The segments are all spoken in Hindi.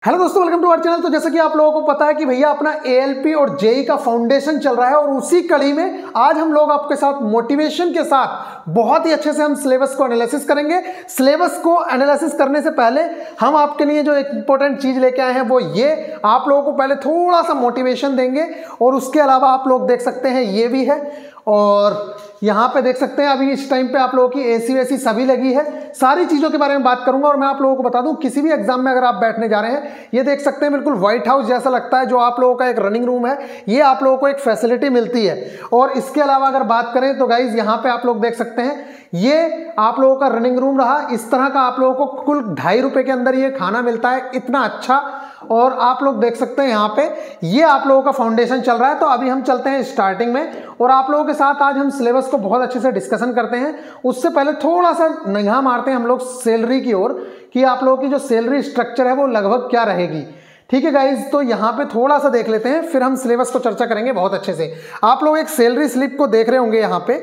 हेलो दोस्तों, वेलकम टू आवर चैनल। तो जैसा कि आप लोगों को पता है कि भैया अपना एएलपी और जेई का फाउंडेशन चल रहा है और उसी कड़ी में आज हम लोग आपके साथ मोटिवेशन के साथ बहुत ही अच्छे से हम सिलेबस को एनालिसिस करेंगे। सिलेबस को एनालिसिस करने से पहले हम आपके लिए जो एक इंपॉर्टेंट चीज लेके आए हैं वो ये, आप लोगों को पहले थोड़ा सा मोटिवेशन देंगे और उसके अलावा आप लोग देख सकते हैं ये भी है और यहाँ पे देख सकते हैं अभी इस टाइम पे आप लोगों की एसी वेसी सभी लगी है। सारी चीज़ों के बारे में बात करूंगा और मैं आप लोगों को बता दूं किसी भी एग्जाम में अगर आप बैठने जा रहे हैं, ये देख सकते हैं बिल्कुल व्हाइट हाउस जैसा लगता है। जो आप लोगों का एक रनिंग रूम है, ये आप लोगों को एक फैसिलिटी मिलती है। और इसके अलावा अगर बात करें तो गाइज यहाँ पे आप लोग देख सकते हैं ये आप लोगों का रनिंग रूम रहा। इस तरह का आप लोगों को कुल 2.5 रुपए के अंदर ये खाना मिलता है, इतना अच्छा। और आप लोग देख सकते हैं यहाँ पे ये आप लोगों का फाउंडेशन चल रहा है। तो अभी हम चलते हैं स्टार्टिंग में और आप लोगों के साथ आज हम सिलेबस को बहुत अच्छे से डिस्कशन करते हैं। उससे पहले थोड़ा सा निगाह मारते हैं हम लोग सैलरी की ओर कि आप लोगों की जो सैलरी स्ट्रक्चर है वो लगभग क्या रहेगी। ठीक है गाइज, तो यहाँ पे थोड़ा सा देख लेते हैं, फिर हम सिलेबस को चर्चा करेंगे बहुत अच्छे से। आप लोग एक सैलरी स्लिप को देख रहे होंगे यहाँ पे,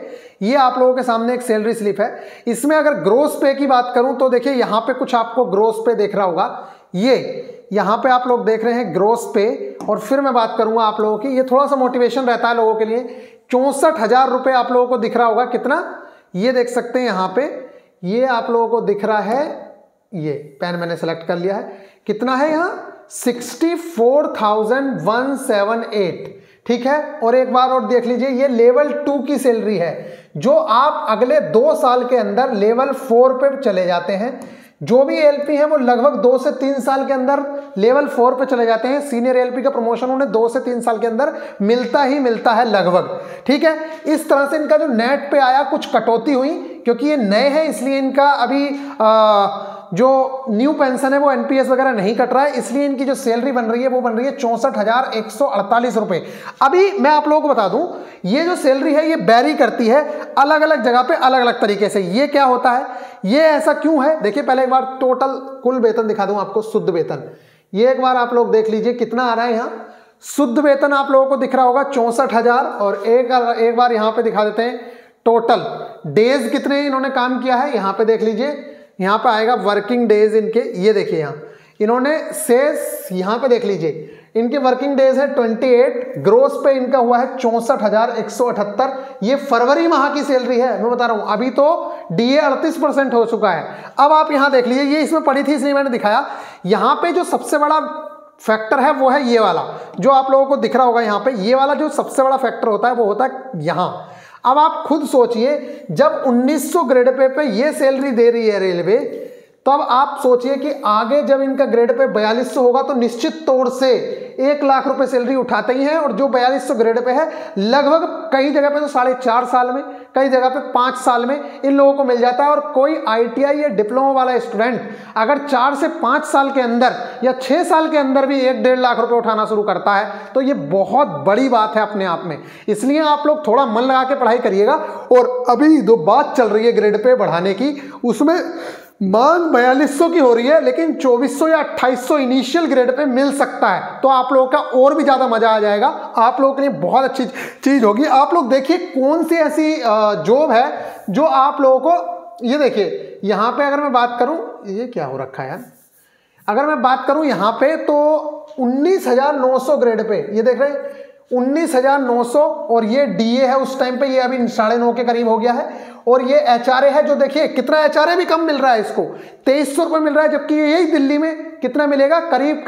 ये आप लोगों के सामने एक सैलरी स्लिप है। इसमें अगर ग्रोस पे की बात करूं तो देखिए यहाँ पे कुछ आपको ग्रोस पे देख रहा होगा, ये यहाँ पे आप लोग देख रहे हैं ग्रोस पे। और फिर मैं बात करूंगा आप लोगों की, ये थोड़ा सा मोटिवेशन रहता है लोगों के लिए। 64,000 रुपये आप लोगों को दिख रहा होगा, कितना ये देख सकते हैं यहाँ पे, ये आप लोगों को दिख रहा है, ये पेन मैंने सेलेक्ट कर लिया है, कितना है यहाँ 64,178। ठीक है, और एक बार और देख लीजिए, ये लेवल 2 की सैलरी है जो आप अगले 2 साल के अंदर लेवल 4 पे चले जाते हैं। जो भी एलपी है वो लगभग 2 से 3 साल के अंदर लेवल 4 पे चले जाते हैं। सीनियर एलपी का प्रमोशन उन्हें 2 से 3 साल के अंदर मिलता ही मिलता है लगभग। ठीक है, इस तरह से इनका जो नेट पे आया कुछ कटौती हुई क्योंकि ये नए हैं, इसलिए इनका अभी जो न्यू पेंशन है वो एनपीएस वगैरह नहीं कट रहा है, इसलिए इनकी जो सैलरी बन रही है वो बन रही है 64,148 रुपए। अभी मैं आप लोगों को बता दूं, ये जो सैलरी है ये वेरी करती है अलग अलग जगह पे अलग अलग तरीके से। ये क्या होता है, ये ऐसा क्यों है, देखिए पहले एक बार टोटल कुल वेतन दिखा दूं आपको, शुद्ध वेतन। ये एक बार आप लोग देख लीजिए कितना आ रहा है यहाँ शुद्ध वेतन, आप लोगों को दिख रहा होगा 64,000। और एक बार यहाँ पे दिखा देते हैं टोटल डेज कितने इन्होंने काम किया है। यहाँ पे देख लीजिए, यहाँ पे आएगा वर्किंग डेज इनके, ये देखिए यहाँ इन्होंने शेष, यहाँ पे देख लीजिए इनके वर्किंग डेज है 28, ग्रोस पे इनका हुआ है 64,178। ये फरवरी माह की सैलरी है, मैं बता रहा हूँ। अभी तो डीए 38% हो चुका है। अब आप यहाँ देख लीजिए, ये इसमें पड़ी थी इसलिए मैंने दिखाया। यहाँ पे जो सबसे बड़ा फैक्टर है वो है ये वाला, जो आप लोगों को दिख रहा होगा यहाँ पे, ये वाला जो सबसे बड़ा फैक्टर होता है वो होता है यहाँ। अब आप खुद सोचिए, जब 1900 ग्रेड पे ये सैलरी दे रही है रेलवे, तब आप सोचिए कि आगे जब इनका ग्रेड पे 4200 होगा तो निश्चित तौर से 1 लाख रुपए सैलरी उठाते ही हैं। और जो 4200 ग्रेड पे है लगभग कई जगह पे तो 4.5 साल में, कई जगह पे 5 साल में इन लोगों को मिल जाता है। और कोई आईटीआई या डिप्लोमा वाला स्टूडेंट अगर 4 से 5 साल के अंदर या 6 साल के अंदर भी 1-1.5 लाख रुपए उठाना शुरू करता है तो ये बहुत बड़ी बात है अपने आप में। इसलिए आप लोग थोड़ा मन लगा के पढ़ाई करिएगा। और अभी जो बात चल रही है ग्रेड पे बढ़ाने की, उसमें मांग 4200 की हो रही है, लेकिन 2400 या 2800 इनिशियल ग्रेड पे मिल सकता है। तो आप लोगों का और भी ज्यादा मजा आ जाएगा, आप लोगों के लिए बहुत अच्छी चीज होगी। आप लोग देखिए कौन सी ऐसी जॉब है जो आप लोगों को, ये देखिए यहाँ पे अगर मैं बात करूं, ये क्या हो रखा है यार, अगर मैं बात करूं यहाँ पे तो 19,900 ग्रेड पे, ये देख रहे हैं 19,900। और ये डीए है उस टाइम पे, ये अभी 9.5 के करीब हो गया है। और ये एचआरए है, जो देखिए कितना एचआरए भी कम मिल रहा है इसको, 2300 रुपये मिल रहा है। जबकि यही दिल्ली में कितना मिलेगा, करीब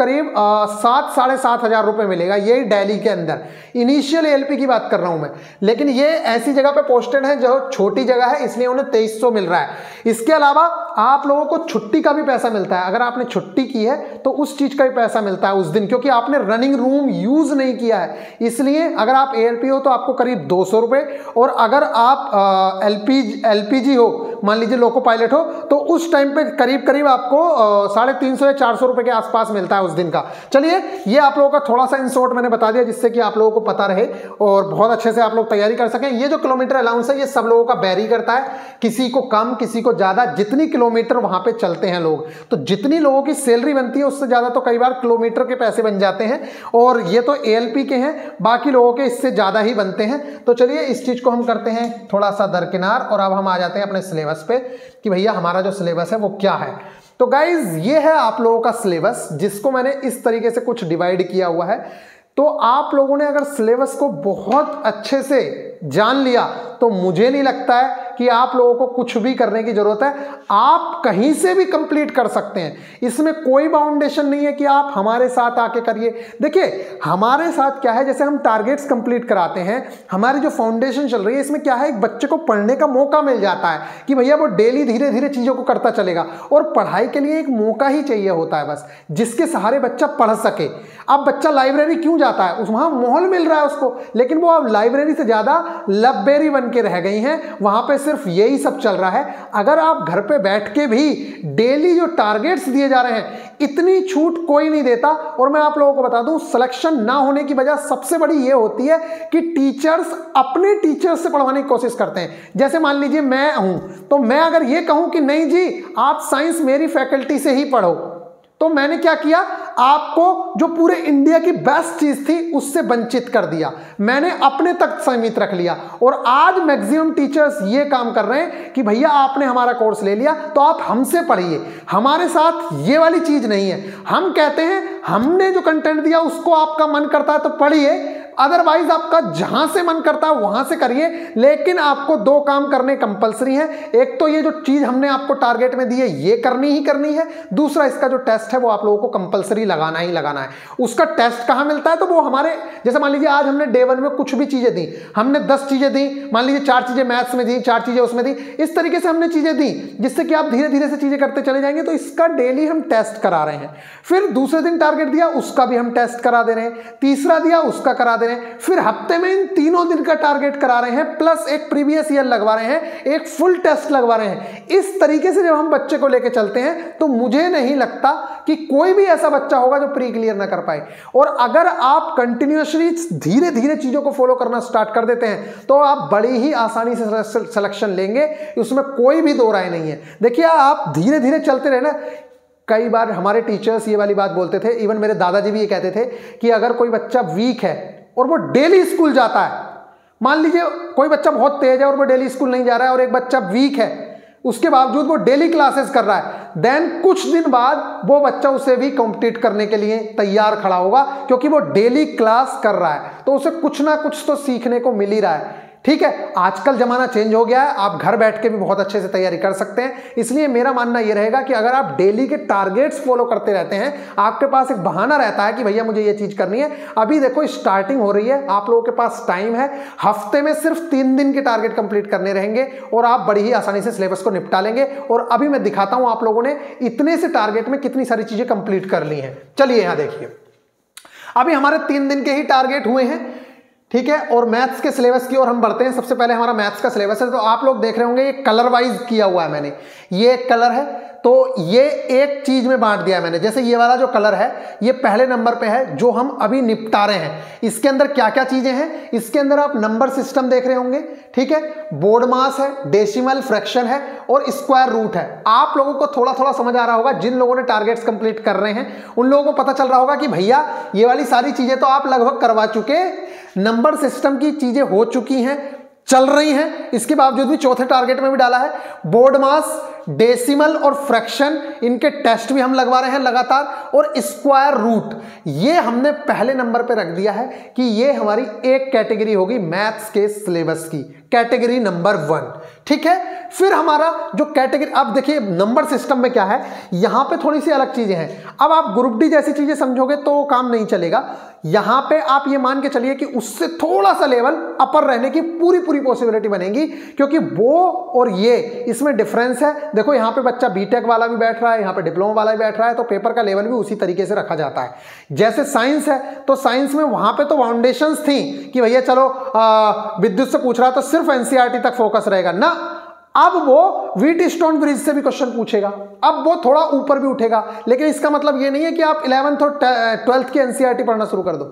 7-7,500 रुपये मिलेगा, यही दिल्ली के अंदर। इनिशियल एलपी की बात कर रहा हूं मैं, लेकिन ये ऐसी जगह पे पोस्टेड है जो छोटी जगह है, इसलिए उन्हें 2300 मिल रहा है। इसके अलावा आप लोगों को छुट्टी का भी पैसा मिलता है। अगर आपने छुट्टी की है तो उस चीज का भी पैसा मिलता है उस दिन, क्योंकि आपने रनिंग रूम यूज नहीं किया है। इसलिए अगर आप एएलपी हो तो आपको करीब 200 रुपये, और अगर आप एलपीजी हो, मान लीजिए लोको पायलट हो, तो उस टाइम पे करीब करीब आपको 350 या 400 रुपए के आसपास मिलता है उस दिन का। चलिए, ये आप लोगों का थोड़ा सा इन शॉर्ट मैंने बता दिया, जिससे कि आप लोगों को पता रहे और बहुत अच्छे से आप लोग तैयारी कर सकें। ये जो किलोमीटर अलाउंस है ये सब लोगों का वेरी करता है, किसी को कम किसी को ज्यादा, जितनी किलोमीटर वहां पे चलते हैं लोग, तो जितनी लोगों की सैलरी बनती है उससे ज्यादा तो कई बार किलोमीटर के पैसे बन जाते हैं। और ये तो एएलपी के हैं, बाकी लोगों के इससे ज्यादा ही बनते हैं। तो चलिए इस चीज को हम करते हैं थोड़ा सा दरकिनार, और अब हम आ जाते हैं अपने सिलेबस पे कि भैया हमारा जो सिलेबस है वो क्या है। तो गाइज ये है आप लोगों का सिलेबस, जिसको मैंने इस तरीके से कुछ डिवाइड किया हुआ है। तो आप लोगों ने अगर सिलेबस को बहुत अच्छे से जान लिया तो मुझे नहीं लगता है कि आप लोगों को कुछ भी करने की जरूरत है, आप कहीं से भी कंप्लीट कर सकते हैं। इसमें कोई बाउंडेशन नहीं है कि आप हमारे साथ आके करिए। देखिए हमारे साथ क्या है, जैसे हम टारगेट्स कंप्लीट कराते हैं, हमारी जो फाउंडेशन चल रही है इसमें क्या है, एक बच्चे को पढ़ने का मौका मिल जाता है कि भैया वो डेली धीरे धीरे चीजों को करता चलेगा, और पढ़ाई के लिए एक मौका ही चाहिए होता है बस, जिसके सहारे बच्चा पढ़ सके। अब बच्चा लाइब्रेरी क्यों जाता है, वहां माहौल मिल रहा है उसको, लेकिन वो अब लाइब्रेरी से ज्यादा लबेरी बन के रह गई हैं, वहां पे सिर्फ यही सब चल रहा है। अगर आप घर पे बैठ के भी डेली जो टारगेट्स दिए जा रहे हैं, इतनी छूट कोई नहीं देता। और मैं आप लोगों को बता दूं, सिलेक्शन ना होने की वजह सबसे बड़ी ये होती है कि टीचर्स अपने टीचर्स से पढ़वाने की कोशिश करते हैं। जैसे मान लीजिए मैं हूं, तो मैं अगर ये कहूं कि नहीं जी आप साइंस मेरी फैकल्टी से ही पढ़ो, तो मैंने क्या किया, आपको जो पूरे इंडिया की बेस्ट चीज थी उससे वंचित कर दिया, मैंने अपने तक सीमित रख लिया। और आज मैक्सिमम टीचर्स ये काम कर रहे हैं कि भैया आपने हमारा कोर्स ले लिया तो आप हमसे पढ़िए। हमारे साथ ये वाली चीज नहीं है, हम कहते हैं हमने जो कंटेंट दिया उसको आपका मन करता है तो पढ़िए, अदरवाइज आपका जहां से मन करता है वहां से करिए। लेकिन आपको दो काम करने कंपलसरी है, एक तो ये जो चीज हमने आपको टारगेट में दी है ये करनी ही करनी है, दूसरा इसका जो टेस्ट है वो आप लोगों को कंपलसरी लगाना ही लगाना है। उसका टेस्ट कहां मिलता है, तो वो हमारे, जैसे मान लीजिए आज हमने डे 1 में कुछ भी चीजें दी, हमने 10 चीजें दी, मान लीजिए 4 चीजें मैथ्स में दी, 4 चीजें उसमें दी, इस तरीके से हमने चीजें दी जिससे कि आप धीरे धीरे से चीजें करते चले जाएंगे। तो इसका डेली हम टेस्ट करा रहे हैं। फिर दूसरे दिन टारगेट दिया उसका भी हम टेस्ट करा दे रहे हैं, तीसरा दिया उसका करा दे रहे हैं, फिर हफ्ते में इन तीनों दिन का टारगेट करा रहे हैं, प्लस एक प्रीवियस ईयर लगवा रहे हैं, एक फुल टेस्ट लगवा रहे हैं। इस तरीके से जब हम बच्चे को लेके चलते हैं तो मुझे नहीं लगता कि कोई भी ऐसा बच्चा होगा जो प्री क्लियर ना कर पाए। और अगर आप कंटिन्यूअसली धीरे धीरे चीजों को फॉलो करना स्टार्ट कर देते हैं तो आप बड़ी ही आसानी से सिलेक्शन लेंगे, उसमें कोई भी दो राय नहीं है। देखिए आप धीरे धीरे चलते रहे ना, कई बार हमारे टीचर्स ये वाली बात बोलते थे, इवन मेरे दादाजी भी ये कहते थे कि अगर कोई बच्चा वीक है और वो डेली स्कूल जाता है, मान लीजिए कोई बच्चा बहुत तेज है और वो डेली स्कूल नहीं जा रहा है, और एक बच्चा वीक है उसके बावजूद वो डेली क्लासेस कर रहा है, देन कुछ दिन बाद वो बच्चा उसे भी कॉम्पिटिट करने के लिए तैयार खड़ा होगा, क्योंकि वो डेली क्लास कर रहा है तो उसे कुछ ना कुछ तो सीखने को मिल ही रहा है। ठीक है, आजकल जमाना चेंज हो गया है, आप घर बैठ के भी बहुत अच्छे से तैयारी कर सकते हैं। इसलिए मेरा मानना यह रहेगा कि अगर आप डेली के टारगेट्स फॉलो करते रहते हैं, आपके पास एक बहाना रहता है कि भैया मुझे ये चीज करनी है। अभी देखो स्टार्टिंग हो रही है, आप लोगों के पास टाइम है, हफ्ते में सिर्फ 3 दिन के टारगेट कंप्लीट करने रहेंगे और आप बड़ी ही आसानी से सिलेबस को निपटा लेंगे। और अभी मैं दिखाता हूं आप लोगों ने इतने से टारगेट में कितनी सारी चीजें कंप्लीट कर ली हैं। चलिए यहां देखिए, अभी हमारे 3 दिन के ही टारगेट हुए हैं, ठीक है। और मैथ्स के सिलेबस की ओर हम बढ़ते हैं। सबसे पहले हमारा मैथ्स का सिलेबस है, तो आप लोग देख रहे होंगे ये कलर वाइज किया हुआ है मैंने, ये एक कलर है तो ये एक चीज में बांट दिया है मैंने। जैसे ये वाला जो कलर है ये पहले नंबर पे है जो हम अभी निपटा रहे हैं। इसके अंदर क्या क्या चीजें हैं, इसके अंदर आप नंबर सिस्टम देख रहे होंगे, ठीक है, बोर्ड मास है, डेसिमल, फ्रैक्शन है और स्क्वायर रूट है। आप लोगों को थोड़ा थोड़ा समझ आ रहा होगा, जिन लोगों ने टारगेट्स कंप्लीट कर रहे हैं उन लोगों को पता चल रहा होगा कि भैया ये वाली सारी चीजें तो आप लगभग करवा चुके, नंबर सिस्टम की चीजें हो चुकी हैं, चल रही हैं। इसके बावजूद भी चौथे टारगेट में भी डाला है बोर्ड मास, डेसिमल और फ्रैक्शन, इनके टेस्ट भी हम लगवा रहे हैं लगातार, और स्क्वायर रूट ये हमने पहले नंबर पे रख दिया है कि ये हमारी एक कैटेगरी होगी मैथ्स के सिलेबस की, कैटेगरी नंबर 1, ठीक है। फिर हमारा जो कैटेगरी, अब देखिए नंबर सिस्टम में क्या है, यहां पे थोड़ी सी अलग चीजें हैं। अब आप ग्रुप डी जैसी चीजें समझोगे तो काम नहीं चलेगा। यहां पे आप ये मान के चलिए कि उससे थोड़ा सा लेवल अपर रहने की पूरी पॉसिबिलिटी बनेगी, क्योंकि वो और ये इसमें डिफरेंस है। देखो यहाँ पे बच्चा बीटेक वाला भी बैठ रहा है, यहाँ पे डिप्लोमा वाला भी बैठ रहा है, तो पेपर का लेवल भी उसी तरीके से रखा जाता है। जैसे साइंस है तो साइंस में वहां पे तो फाउंडेशंस थी कि भैया चलो विद्युत से पूछ रहा है तो सिर्फ एनसीईआरटी तक फोकस रहेगा ना, अब वो व्हीट स्टोन ब्रिज से भी क्वेश्चन पूछेगा, अब वो थोड़ा ऊपर भी उठेगा। लेकिन इसका मतलब ये नहीं है कि आप 11th और 12th की एनसीईआरटी पढ़ना शुरू कर दो।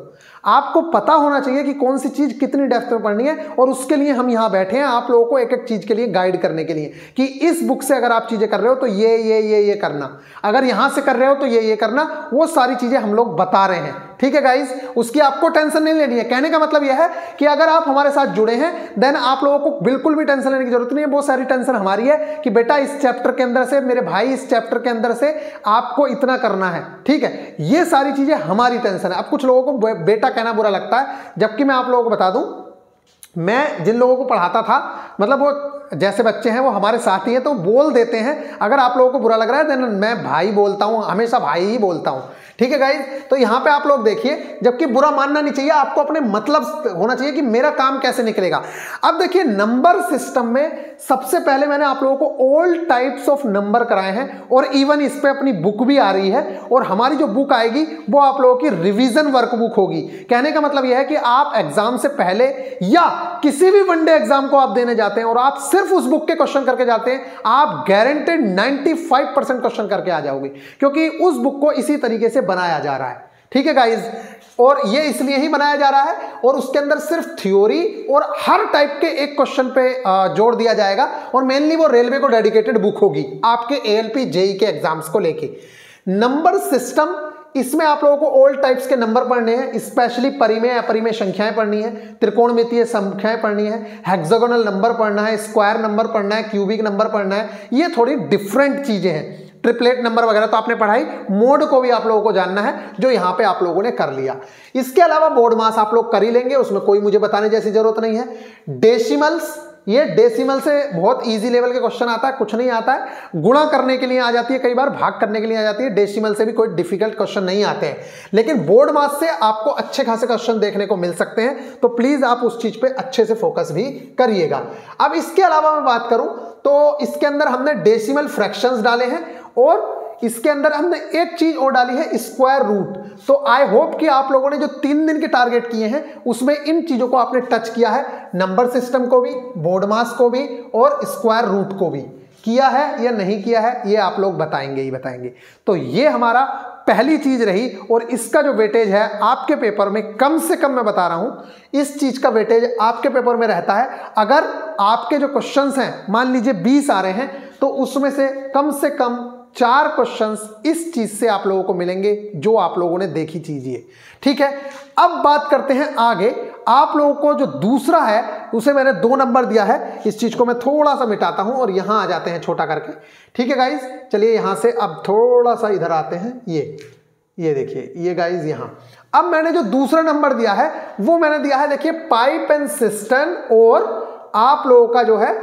आपको पता होना चाहिए कि कौन सी चीज कितनी डेप्थ में पढ़नी है, और उसके लिए हम यहाँ बैठे हैं आप लोगों को एक एक चीज के लिए गाइड करने के लिए कि इस बुक से अगर आप चीजें कर रहे हो तो ये करना, अगर यहां से कर रहे हो तो ये करना, वो सारी चीजें हम लोग बता रहे हैं, ठीक है गाइज, उसकी आपको टेंशन नहीं लेनी है। कहने का मतलब यह है कि अगर आप हमारे साथ जुड़े हैं देन आप लोगों को बिल्कुल भी टेंशन लेने की जरूरत नहीं है। बहुत सारी टेंशन हमारी है कि बेटा इस चैप्टर के अंदर से, मेरे भाई इस चैप्टर के अंदर से आपको इतना करना है, ठीक है, ये सारी चीजें हमारी टेंशन है। अब कुछ लोगों को बेटा कहना बुरा लगता है, जबकि मैं आप लोगों को बता दूं, मैं जिन लोगों को पढ़ाता था, मतलब वो जैसे बच्चे हैं वो हमारे साथ ही हैं, तो बोल देते हैं। अगर आप लोगों को बुरा लग रहा है देन मैं भाई बोलता हूं, हमेशा भाई ही बोलता हूं, ठीक है गाइज। तो यहां पे आप लोग देखिए, जबकि बुरा मानना नहीं चाहिए, आपको अपने मतलब होना चाहिए कि मेरा काम कैसे निकलेगा। अब देखिए नंबर सिस्टम में सबसे पहले मैंने आप लोगों को ऑल टाइप्स ऑफ नंबर कराए हैं, और इवन इस पे अपनी बुक भी आ रही है, और हमारी जो बुक आएगी वो आप लोगों की रिवीजन वर्क बुक होगी। कहने का मतलब यह है कि आप एग्जाम से पहले या किसी भी वनडे एग्जाम को आप देने जाते हैं और आप सिर्फ उस बुक के क्वेश्चन करके जाते हैं, आप गारंटेड 95% क्वेश्चन करके आ जाओगे, क्योंकि उस बुक को इसी तरीके से बनाया जा रहा है, ठीक है गाइज। और ये इसलिए ही बनाया जा रहा है, और उसके अंदर सिर्फ थ्योरी और हर टाइप के एक क्वेश्चन पे जोड़ दिया जाएगा, और मेनली वो रेलवे को डेडिकेटेड बुक होगी आपके ALP JEE के एग्जाम्स को लेके। नंबर सिस्टम, इसमें आप लोगों को ऑल टाइप्स के नंबर पढ़ने हैं, स्पेशली परिमेय अपरिमेय संख्याएं पढ़नी है, त्रिकोणमितीय संख्याएं पढ़नी है, हेक्सागोनल नंबर पढ़ना है, स्क्वायर नंबर पढ़ना है, क्यूबिक नंबर पढ़ना है। ये थोड़ी डिफरेंट चीजें हैं। ट्रिपलेट नंबर वगैरह तो आपने पढ़ाई, मोड को भी आप लोगों को जानना है, जो यहाँ पे आप लोगों ने कर लिया। इसके अलावा बोर्ड मास आप लोग कर ही लेंगे, उसमें कोई मुझे बताने जैसी जरूरत नहीं है। डेसिमल्स, ये डेसिमल से बहुत इजी लेवल के क्वेश्चन आता है, कुछ नहीं आता है। गुणा करने के लिए आ जाती है, कई बार भाग करने के लिए आ जाती है। डेसिमल से भी कोई डिफिकल्ट क्वेश्चन नहीं आते हैं, लेकिन बोर्ड मास से आपको अच्छे खासे क्वेश्चन देखने को मिल सकते हैं, तो प्लीज आप उस चीज पे अच्छे से फोकस भी करिएगा। अब इसके अलावा मैं बात करूं तो इसके अंदर हमने डेसिमल फ्रैक्शंस डाले हैं, और इसके अंदर हमने एक चीज और डाली है, स्क्वायर रूट। तो आई होप कि आप लोगों ने जो 3 दिन के टारगेट किए हैं उसमें इन चीजों को आपने टच किया है, नंबर सिस्टम को भी, बोर्ड मास को भी, और स्क्वायर रूट को भी किया है या नहीं किया है, ये आप लोग बताएंगे ही बताएंगे। तो ये हमारा पहली चीज रही, और इसका जो वेटेज है आपके पेपर में, कम से कम मैं बता रहा हूं, इस चीज का वेटेज आपके पेपर में रहता है। अगर आपके जो क्वेश्चंस हैं मान लीजिए 20 आ रहे हैं, तो उसमें से कम 4 क्वेश्चंस इस चीज से आप लोगों को मिलेंगे जो आप लोगों ने देखी चीज ये, ठीक है। अब बात करते हैं आगे। आप लोगों को जो दूसरा है उसे मैंने 2 नंबर दिया है, इस चीज को मैं थोड़ा सा मिटाता हूं और यहां आ जाते हैं छोटा करके, ठीक है गाइज। चलिए यहां से अब थोड़ा सा इधर आते हैं, ये देखिए, ये गाइज यहां। अब मैंने जो दूसरा नंबर दिया है वो मैंने दिया है, देखिए, पाइप एंड सिस्टम, और आप लोगों का जो है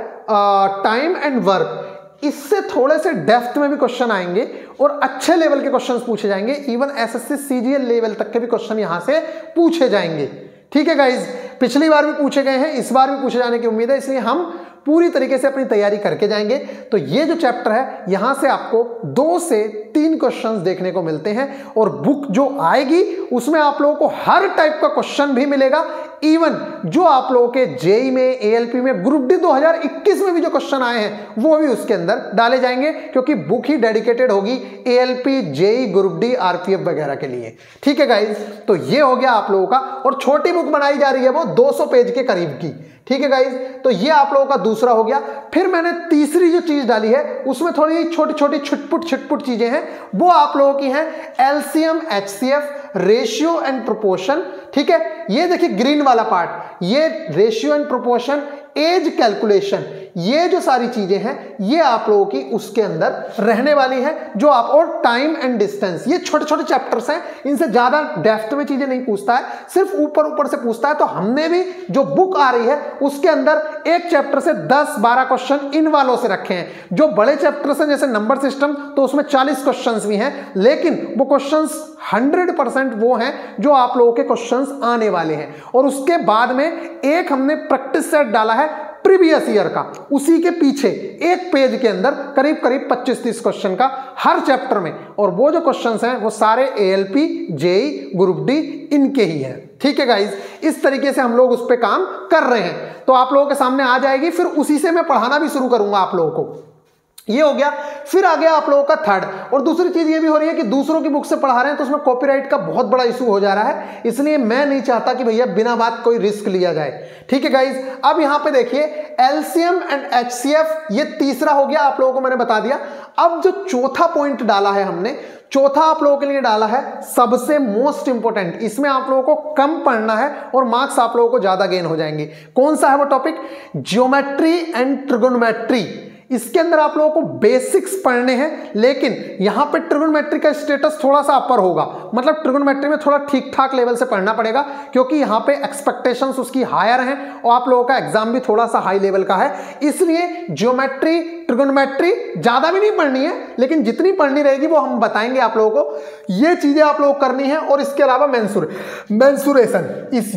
टाइम एंड वर्क। इससे थोड़े से डेप्थ में भी क्वेश्चन आएंगे और अच्छे लेवल के क्वेश्चंस पूछे जाएंगे, इवन SSC CGL लेवल तक के भी क्वेश्चन यहां से पूछे जाएंगे, ठीक है गाइज। पिछली बार भी पूछे गए हैं, इस बार भी पूछे जाने की उम्मीद है, इसलिए हम पूरी तरीके से अपनी तैयारी करके जाएंगे। तो ये जो चैप्टर है यहां से आपको 2 से 3 क्वेश्चंस देखने को मिलते हैं, और बुक जो आएगी उसमें आप लोगों को हर टाइप का क्वेश्चन भी मिलेगा, इवन जो आप लोगों के JEE में, ALP में, ग्रुप D 2021 में भी जो क्वेश्चन आए हैं वो भी उसके अंदर डाले जाएंगे, क्योंकि बुक ही डेडिकेटेड होगी ALP, JEE, group D, RPF वगैरह के लिए, ठीक है गाइज। तो ये हो गया आप लोगों का, और छोटी बुक बनाई जा रही है वो 200 पेज के करीब की, ठीक है गाइज। तो ये आप लोगों का दूसरा हो गया। फिर मैंने तीसरी जो चीज डाली है उसमें थोड़ी छोटी छोटी छुटपुट चीजें हैं, वो आप लोगों की हैं LCM, HCF, ratio and proportion, ठीक है। ये देखिए ग्रीन वाला पार्ट, ये ratio and proportion, as calculation, ये जो सारी चीजें हैं ये आप लोगों की उसके अंदर रहने वाली है, जो आप, और टाइम एंड डिस्टेंस, ये छोटे छोटे चैप्टर्स हैं, इनसे ज्यादा डेप्थ में चीजें नहीं पूछता है, सिर्फ ऊपर से पूछता है। तो हमने भी जो बुक आ रही है उसके अंदर एक चैप्टर से 10-12 क्वेश्चन इन वालों से रखे हैं। जो बड़े चैप्टर्स हैं जैसे नंबर सिस्टम, तो उसमें 40 क्वेश्चंस भी हैं, लेकिन वो क्वेश्चंस 100% वो हैं जो आप लोगों के क्वेश्चंस आने वाले हैं। और उसके बाद में एक हमने प्रैक्टिस सेट डाला है प्रीवियस ईयर का, उसी के पीछे एक पेज के अंदर करीब 25-30 क्वेश्चन का हर चैप्टर में, और वो जो क्वेश्चंस हैं वो सारे ALP, JEE, ग्रुप D इनके ही हैं, ठीक है गाइज। इस तरीके से हम लोग उस पर काम कर रहे हैं, तो आप लोगों के सामने आ जाएगी, फिर उसी से मैं पढ़ाना भी शुरू करूंगा आप लोगों को। ये हो गया। फिर आ गया आप लोगों का थर्ड, और दूसरी चीज ये भी हो रही है कि दूसरों की बुक से पढ़ा रहे हैं तो उसमें कॉपीराइट का बहुत बड़ा इशू हो जा रहा है, इसलिए मैं नहीं चाहता कि भैया बिना बात कोई रिस्क लिया जाए। ठीक है गाइज, अब यहां पे देखिए एलसीएम एंड एचसीएफ, ये तीसरा हो गया, आप लोगों को मैंने बता दिया। अब जो चौथा पॉइंट डाला है हमने, चौथा आप लोगों के लिए डाला है सबसे मोस्ट इंपोर्टेंट, इसमें आप लोगों को कम पढ़ना है और मार्क्स आप लोगों को ज्यादा गेन हो जाएंगे। कौन सा है वो टॉपिक? Geometry and trigonometry. इसके अंदर आप लोगों को बेसिक्स पढ़ने हैं, लेकिन यहां पे ट्रिगोनोमेट्री का स्टेटस थोड़ा सा अपर होगा, मतलब ट्रिगोनोमेट्री में थोड़ा ठीक ठाक लेवल से पढ़ना पड़ेगा, क्योंकि यहां पे एक्सपेक्टेशंस उसकी हायर हैं और आप लोगों का एग्जाम भी थोड़ा सा हाई लेवल का है। इसलिए ज्योमेट्री ट्रिगोनोमेट्री ज्यादा भी नहीं पढ़नी है, लेकिन जितनी पढ़नी रहेगी वो हम बताएंगे आप लोगों को। ये चीजें आप लोगों को करनी है, और इसके अलावा मेंसुरेशन,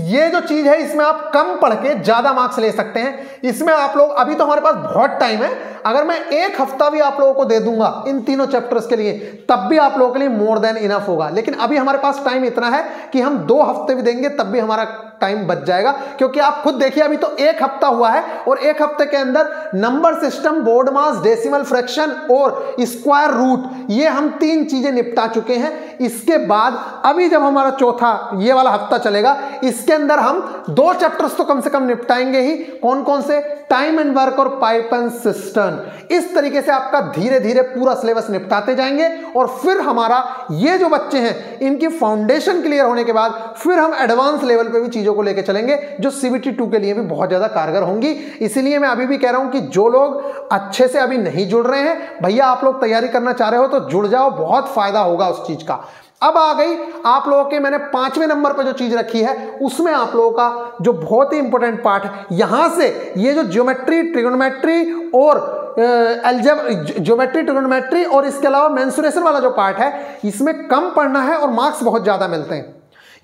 ये जो चीज है इसमें आप कम पढ़ के ज्यादा मार्क्स ले सकते हैं। इसमें आप लोग, अभी तो हमारे पास बहुत टाइम है, अगर मैं एक हफ्ता भी आप लोगों को दे दूंगा इन तीनों चैप्टर्स के लिए, तब भी आप लोगों के लिए मोर देन इनफ होगा। लेकिन अभी हमारे पास टाइम इतना है कि हम 2 हफ्ते भी देंगे तब भी हमारा टाइम बच जाएगा, क्योंकि आप खुद देखिए अभी तो 1 हफ्ता हुआ है और 1 हफ्ते के अंदर नंबर सिस्टम, बोर्ड मास, डेसिमल फ्रैक्शन और स्क्वायर रूट, ये हम 3 चीजें निपटा चुके हैं। इसके बाद अभी जब हमारा चौथा ये वाला हफ्ता चलेगा, इसके अंदर हम 2 चैप्टर्स तो कम से कम निपटाएंगे ही। कौन कौन से? टाइम एंड वर्क और पाइप एंड सिस्टम। इस तरीके से आपका धीरे धीरे पूरा सिलेबस निपटाते जाएंगे, और फिर हमारा ये जो बच्चे हैं इनकी फाउंडेशन क्लियर होने के बाद फिर हम एडवांस लेवल पे भी चीजों को लेके चलेंगे, जो CBT 2 के लिए भी बहुत ज्यादा कारगर होंगी। इसीलिए मैं अभी भी कह रहा हूं कि जो लोग अच्छे से अभी नहीं जुड़ रहे हैं, भैया आप लोग तैयारी करना चाह रहे हो तो जुड़ जाओ, बहुत फायदा होगा उस चीज का। अब आ गई आप लोगों के, मैंने 5वें नंबर पर जो चीज रखी है उसमें आप लोगों का जो बहुत ही इंपॉर्टेंट पार्ट है, यहां से ये जो ज्योमेट्री ट्रिगोनोमेट्री और ज्योमेट्री ट्रिगोनोमेट्री और इसके अलावा मेंसुरेशन वाला जो पार्ट है, इसमें कम पढ़ना है और मार्क्स बहुत ज्यादा मिलते हैं।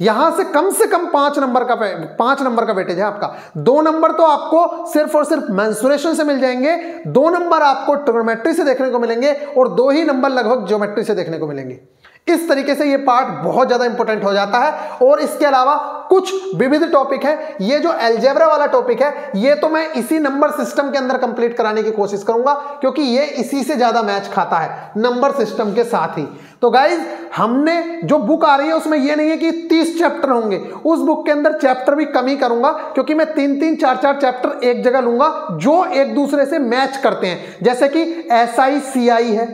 यहां से कम 5 नंबर का वेटेज है आपका। 2 नंबर तो आपको सिर्फ और सिर्फ मेंसुरेशन से मिल जाएंगे, 2 नंबर आपको ट्रिगोनोमेट्री से देखने को मिलेंगे, और 2 ही नंबर लगभग ज्योमेट्री से देखने को मिलेंगे। इस तरीके से ये पार्ट बहुत ज्यादा इंपॉर्टेंट हो जाता है। और इसके अलावा कुछ विविध टॉपिक है, ये जो अलजेब्रा वाला टॉपिक है, ये तो मैं इसी नंबर सिस्टम के अंदर कंप्लीट कराने की कोशिश करूंगा, क्योंकि ये इसी से ज्यादा मैच खाता है नंबर सिस्टम के साथ ही। तो गाइज, हमने जो बुक आ रही है उसमें ये नहीं है कि 30 चैप्टर होंगे, उस बुक के अंदर चैप्टर भी कम ही करूंगा, क्योंकि मैं 3-3, 4-4 चैप्टर एक जगह लूंगा जो एक दूसरे से मैच करते हैं। जैसे कि SI CI है,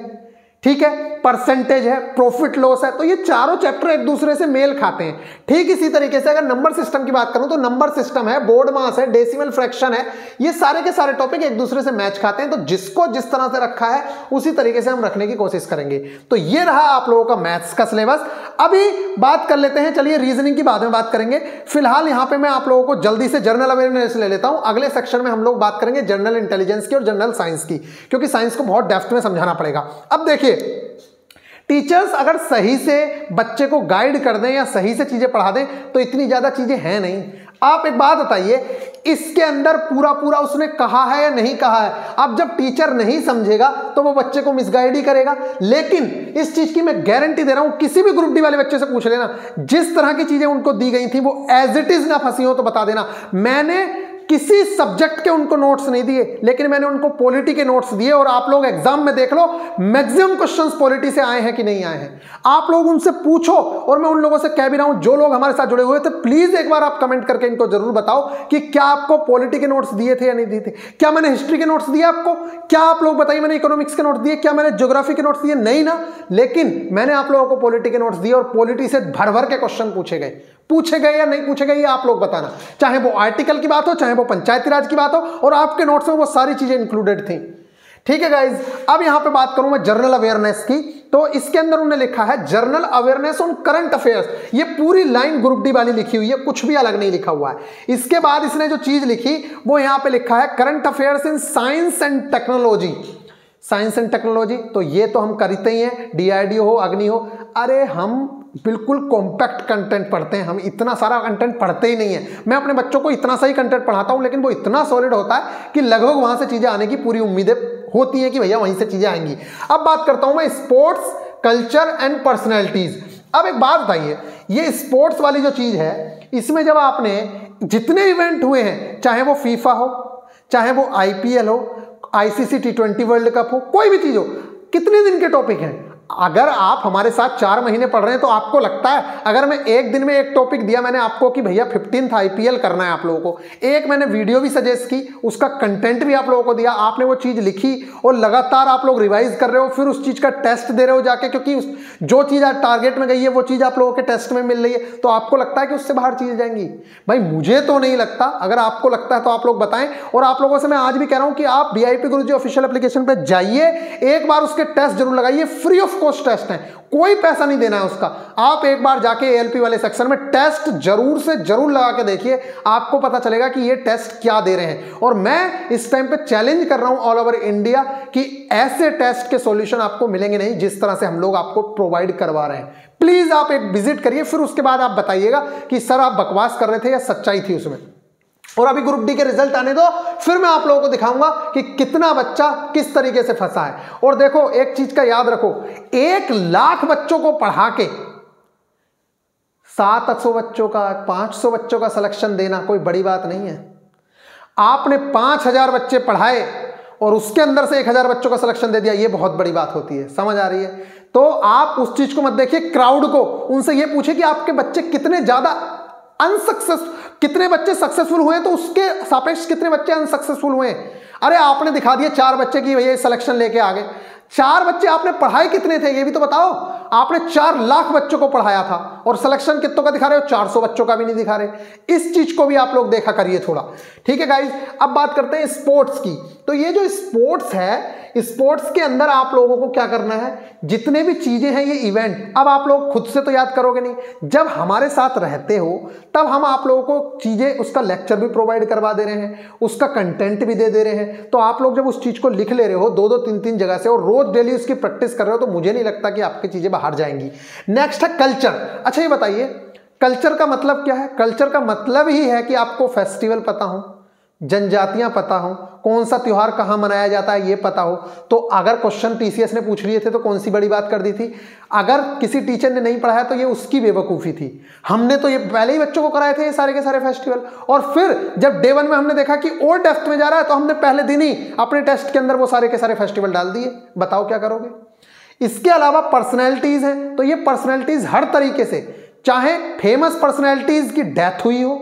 ठीक है, परसेंटेज है, प्रॉफिट लॉस है, तो ये चारों चैप्टर एक दूसरे से मेल खाते हैं। ठीक इसी तरीके से अगर नंबर सिस्टम की बात करूं तो नंबर सिस्टम है, बोर्ड मास है, डेसिमल फ्रैक्शन है, ये सारे के सारे टॉपिक एक दूसरे से मैच खाते हैं। तो जिसको जिस तरह से रखा है उसी तरीके से हम रखने की कोशिश करेंगे। तो ये रहा आप लोगों का मैथ्स का सिलेबस। अभी बात कर लेते हैं, चलिए रीजनिंग की बाद में बात करेंगे। फिलहाल यहां पर मैं आप लोगों को जल्दी से जनरल अवेयरनेस ले लेता हूं। अगले सेक्शन में हम लोग बात करेंगे जनरल इंटेलिजेंस की और जनरल साइंस की, क्योंकि साइंस को बहुत डेप्थ में समझाना पड़ेगा। अब देखिए, टीचर्स अगर सही से बच्चे को गाइड कर दें या सही से चीजें पढ़ा दें तो इतनी ज्यादा चीजें हैं नहीं। आप एक बात बताइए, इसके अंदर पूरा पूरा उसने कहा है या नहीं कहा है? अब जब टीचर नहीं समझेगा तो वो बच्चे को मिसगाइड ही करेगा। लेकिन इस चीज की मैं गारंटी दे रहा हूं, किसी भी ग्रुप डी वाले बच्चे से पूछ लेना, जिस तरह की चीजें उनको दी गई थी वो एज इट इज ना फंसी हो तो बता देना। मैंने किसी सब्जेक्ट के उनको नोट्स नहीं दिए, लेकिन मैंने उनको पॉलिटी के नोट्स दिए, और आप लोग एग्जाम में देख लो मैक्सिमम क्वेश्चंस पॉलिटी से आए हैं कि नहीं आए हैं। आप लोग उनसे पूछो, और मैं उन लोगों से कह भी रहा हूं जो लोग हमारे साथ जुड़े हुए थे, प्लीज एक बार आप कमेंट करके इनको जरूर बताओ कि क्या आपको पॉलिटी के नोट्स दिए थे या नहीं दिए थे। क्या मैंने हिस्ट्री के नोट्स दिए आपको? क्या आप लोग बताइए मैंने इकोनॉमिक्स के नोट्स दिए? क्या मैंने ज्योग्राफी के नोट्स दिए? नहीं ना। लेकिन मैंने आप लोगों को पॉलिटी के नोट्स दिए, और पॉलिटी से भर भर के क्वेश्चन पूछे गए या नहीं पूछे गए, ये आप लोग बताना। चाहे वो आर्टिकल की बात हो, चाहे वो पंचायती राज की बात हो, और आपके नोट्स में वो सारी चीजें इंक्लूडेड थी। ठीक है गाइज, अब यहां पे बात करूं मैं जनरल अवेयरनेस की। तो इसके अंदर उन्होंने लिखा है general awareness on current affairs. ये पूरी लाइन ग्रुप डी वाली लिखी हुई है, कुछ भी अलग नहीं लिखा हुआ है। इसके बाद इसने जो चीज लिखी वो यहां पे लिखा है current affairs in science and technology. Science and technology तो ये तो हम करते ही हैं, DID हो, अग्नि हो। अरे हम बिल्कुल कॉम्पैक्ट कंटेंट पढ़ते हैं, हम इतना सारा कंटेंट पढ़ते ही नहीं है। मैं अपने बच्चों को इतना सही कंटेंट पढ़ाता हूं, लेकिन वो इतना सॉलिड होता है कि लगभग वहां से चीजें आने की पूरी उम्मीदें होती हैं कि भैया वहीं से चीजें आएंगी। अब बात करता हूं मैं स्पोर्ट्स, कल्चर एंड पर्सनैलिटीज। अब एक बात बताइए, ये स्पोर्ट्स वाली जो चीज है, इसमें जब आपने जितने इवेंट हुए हैं, चाहे वो फीफा हो, चाहे वो IPL हो, ICC T20 वर्ल्ड कप हो, कोई भी चीज हो, कितने दिन के टॉपिक हैं। अगर आप हमारे साथ 4 महीने पढ़ रहे हैं तो आपको लगता है अगर मैं एक दिन में एक टॉपिक दिया मैंने आपको कि भैया 15th IPL करना है आप लोगों को, एक मैंने वीडियो भी सजेस्ट की, उसका कंटेंट भी आप लोगों को दिया, आपने वो चीज लिखी और लगातार आप लोग रिवाइज कर रहे हो, फिर उस चीज का टेस्ट दे रहे हो जाके, क्योंकि जो चीज आज टारगेट में गई है वो चीज आप लोगों के टेस्ट में मिल रही है, तो आपको लगता है कि उससे बाहर चीज जाएंगी। भाई मुझे तो नहीं लगता, अगर आपको लगता है तो आप लोग बताएं। और आप लोगों से मैं आज भी कह रहा हूं कि आप VIP गुरुजी ऑफिशियल एप्लीकेशन पे जाइए, एक बार उसके टेस्ट जरूर लगाइए, फ्री ऑफ कॉस्ट टेस्ट है, कोई पैसा नहीं देना है उसका। आप एक बार जाके ALP वाले सेक्शन में टेस्ट जरूर से जरूर लगा के देखिए, आपको पता चलेगा कि ये टेस्ट क्या दे रहे हैं। और मैं इस टाइम पे चैलेंज कर रहा हूं ऑल ओवर इंडिया कि ऐसे टेस्ट के सॉल्यूशन आपको मिलेंगे नहीं जिस तरह से हम लोग आपको प्रोवाइड करवा रहे हैं। प्लीज आप एक विजिट करिए, फिर उसके बाद आप बताइएगा कि सर आप बकवास कर रहे थे या सच्चाई थी उसमें। और अभी ग्रुप डी के रिजल्ट आने दो, फिर मैं आप लोगों को दिखाऊंगा कि कितना बच्चा किस तरीके से फंसा है। और देखो एक चीज का याद रखो, 1 लाख बच्चों को पढ़ा के 700 बच्चों का 500 बच्चों का सिलेक्शन देना कोई बड़ी बात नहीं है। आपने 5000 बच्चे पढ़ाए और उसके अंदर से 1000 बच्चों का सिलेक्शन दे दिया, ये बहुत बड़ी बात होती है। समझ आ रही है? तो आप उस चीज को मत देखिए, क्राउड को उनसे ये पूछे कि आपके बच्चे कितने ज्यादा अनसक्सेस, कितने बच्चे सक्सेसफुल हुए तो उसके सापेक्ष कितने बच्चे अनसक्सेसफुल हुए। अरे आपने दिखा दिया 4 बच्चे की भैया सिलेक्शन लेके आ गए, 4 बच्चे आपने पढ़ाए कितने थे ये भी तो बताओ। आपने 4 लाख बच्चों को पढ़ाया था और सिलेक्शन कितनों का दिखा रहे हो, 400 बच्चों का भी नहीं दिखा रहे। इस चीज को भी आप लोग देखा करिए थोड़ा, ठीक है गाइज। अब बात करते हैं स्पोर्ट्स की। तो ये जो स्पोर्ट्स है, स्पोर्ट्स के अंदर आप लोगों को क्या करना है, जितने भी चीजें हैं ये इवेंट, अब आप लोग खुद से तो याद करोगे नहीं, जब हमारे साथ रहते हो तब हम आप लोगों को चीजें, उसका लेक्चर भी प्रोवाइड करवा दे रहे हैं, उसका कंटेंट भी दे रहे हैं। तो आप लोग जब उस चीज को लिख ले रहे हो 2-2 3-3 जगह से और रोज डेली उसकी प्रैक्टिस कर रहे हो, तो मुझे नहीं लगता कि आपकी चीजें बाहर जाएंगी। नेक्स्ट है कल्चर। अच्छा ये बताइए कल्चर का मतलब क्या है? कल्चर का मतलब ही है कि आपको फेस्टिवल पता हो, जनजातियां पता हो, कौन सा त्योहार कहां मनाया जाता है ये पता हो। तो अगर क्वेश्चन TCS ने पूछ लिए थे तो कौन सी बड़ी बात कर दी थी। अगर किसी टीचर ने नहीं पढ़ाया तो ये उसकी बेवकूफ़ी थी। हमने तो ये पहले ही बच्चों को कराए थे ये सारे के सारे फेस्टिवल, और फिर जब डे 1 में हमने देखा कि और डेप्थ में जा रहा है तो हमने पहले दिन ही अपने टेस्ट के अंदर वो सारे के सारे फेस्टिवल डाल दिए। बताओ क्या करोगे। इसके अलावा पर्सनैलिटीज हैं, तो ये पर्सनैलिटीज हर तरीके से, चाहे फेमस पर्सनैलिटीज की डेथ हुई हो,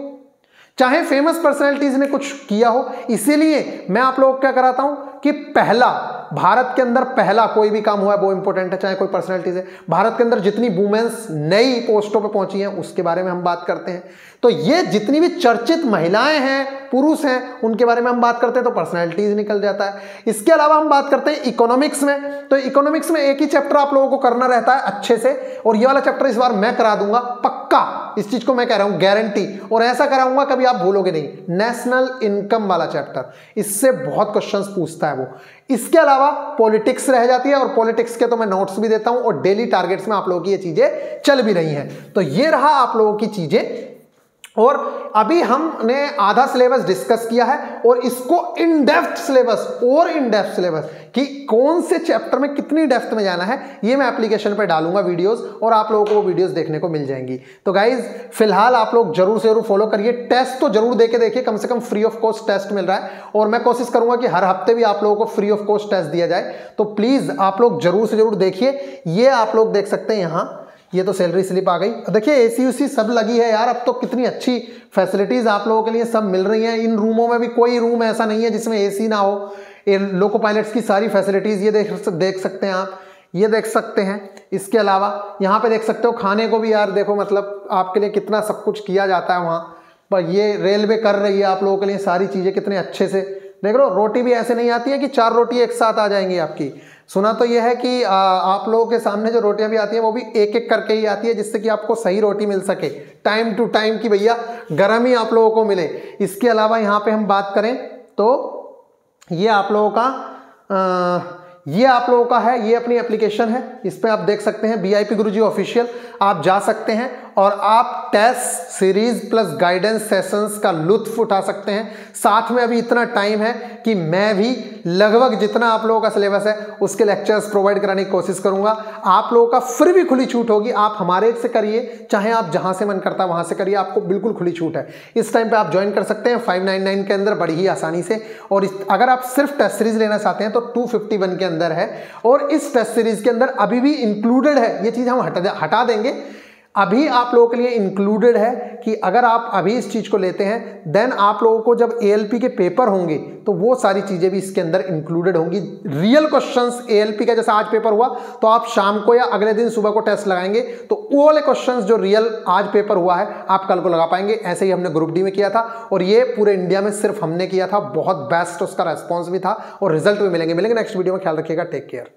चाहे फेमस पर्सनैलिटीज ने कुछ किया हो, इसीलिए मैं आप लोगों को क्या कराता हूं कि पहला, भारत के अंदर पहला कोई भी काम हुआ है वो इंपॉर्टेंट है, चाहे कोई पर्सनैलिटीज है। भारत के अंदर जितनी वुमेन्स नई पोस्टों पे पहुंची हैं उसके बारे में हम बात करते हैं। तो ये जितनी भी चर्चित महिलाएं हैं, पुरुष हैं, उनके बारे में हम बात करते हैं, तो पर्सनैलिटीज निकल जाता है। इसके अलावा हम बात करते हैं इकोनॉमिक्स में, तो इकोनॉमिक्स में एक ही चैप्टर आप लोगों को करना रहता है अच्छे से, और ये वाला चैप्टर इस बार मैं करा दूंगा पक्का, इस चीज को मैं कह रहा हूं गारंटी, और ऐसा कराऊंगा कभी आप भूलोगे नहीं। नेशनल इनकम वाला चैप्टर, इससे बहुत क्वेश्चंस पूछता है वो। इसके अलावा पॉलिटिक्स रह जाती है, और पॉलिटिक्स के तो मैं नोट्स भी देता हूं, और डेली टारगेट्स में आप लोगों की ये चीजें चल भी रही हैं। तो ये रहा आप लोगों की चीजें, और अभी हमने आधा सिलेबस डिस्कस किया है, और इसको इन डेप्थ सिलेबस और इन डेप्थ सिलेबस कि कौन से चैप्टर में कितनी डेप्थ में जाना है, ये मैं एप्लीकेशन पे डालूंगा वीडियोस, और आप लोगों को वो वीडियोस देखने को मिल जाएंगी। तो गाइज फिलहाल आप लोग जरूर से जरूर फॉलो करिए, टेस्ट तो जरूर देके देखिए, कम से कम फ्री ऑफ कॉस्ट टेस्ट मिल रहा है, और मैं कोशिश करूंगा कि हर हफ्ते भी आप लोगों को फ्री ऑफ कॉस्ट टेस्ट दिया जाए। तो प्लीज आप लोग जरूर से जरूर देखिए। ये आप लोग देख सकते हैं यहाँ, ये तो सैलरी स्लिप आ गई। देखिए AC सब लगी है यार, अब तो कितनी अच्छी फैसिलिटीज आप लोगों के लिए सब मिल रही हैं। इन रूमों में भी कोई रूम ऐसा नहीं है जिसमें AC ना हो। ये लोको पायलट्स की सारी फैसिलिटीज ये देख सकते हैं आप, ये देख सकते हैं। इसके अलावा यहाँ पे देख सकते हो खाने को भी यार, देखो मतलब आपके लिए कितना सब कुछ किया जाता है वहाँ पर। ये रेलवे कर रही है आप लोगों के लिए सारी चीज़ें कितने अच्छे से। देख लो रोटी भी ऐसे नहीं आती है कि 4 रोटी एक साथ आ जाएंगी आपकी। सुना तो यह है कि आप लोगों के सामने जो रोटियां भी आती हैं वो भी एक एक करके ही आती है, जिससे कि आपको सही रोटी मिल सके टाइम टू टाइम की भैया गर्म ही आप लोगों को मिले। इसके अलावा यहाँ पे हम बात करें तो ये आप लोगों का है, ये अपनी एप्लीकेशन है, इस पे आप देख सकते हैं VIP गुरुजी ऑफिशियल, आप जा सकते हैं और आप test series plus guidance sessions का लुत्फ उठा सकते हैं। साथ में अभी इतना टाइम है कि मैं भी लगभग जितना आप लोगों का सिलेबस है उसके लेक्चर्स प्रोवाइड कराने की कोशिश करूंगा। आप लोगों का फिर भी खुली छूट होगी, आप हमारे से करिए, चाहे आप जहां से मन करता है वहां से करिए, आपको बिल्कुल खुली छूट है। इस टाइम पे आप ज्वाइन कर सकते हैं 599 के अंदर बड़ी ही आसानी से। और अगर आप सिर्फ टेस्ट सीरीज लेना चाहते हैं तो 251 के अंदर है। और इस टेस्ट सीरीज के अंदर अभी भी इंक्लूडेड है, ये चीज हम हटा देंगे, अभी आप लोगों के लिए इंक्लूडेड है कि अगर आप अभी इस चीज को लेते हैं देन आप लोगों को जब एएलपी के पेपर होंगे तो वो सारी चीजें भी इसके अंदर इंक्लूडेड होंगी। रियल क्वेश्चंस एएलपी का जैसा आज पेपर हुआ तो आप शाम को या अगले दिन सुबह को टेस्ट लगाएंगे तो वो वाले क्वेश्चंस जो रियल आज पेपर हुआ है आप कल को लगा पाएंगे। ऐसे ही हमने ग्रुप डी में किया था और ये पूरे इंडिया में सिर्फ हमने किया था, बहुत बेस्ट उसका रेस्पॉन्स भी था और रिजल्ट भी मिलेंगे नेक्स्ट वीडियो में। ख्याल रखिएगा, टेक केयर।